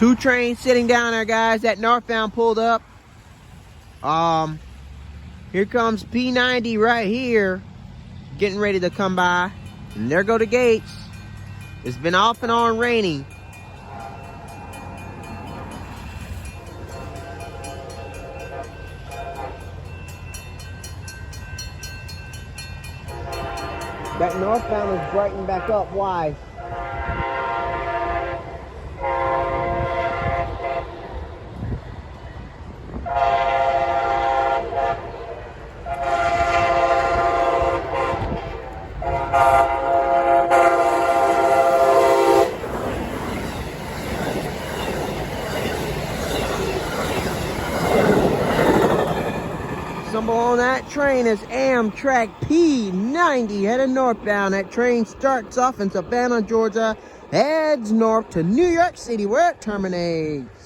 Two trains sitting down there, guys. That northbound pulled up. Here comes P090 right here, getting ready to come by. And there go the gates. It's been off and on raining. That northbound is brightening back up. Why? Symbol on that train is Amtrak P090 headed northbound. That train starts off in Savannah, Georgia, heads north to New York City where it terminates.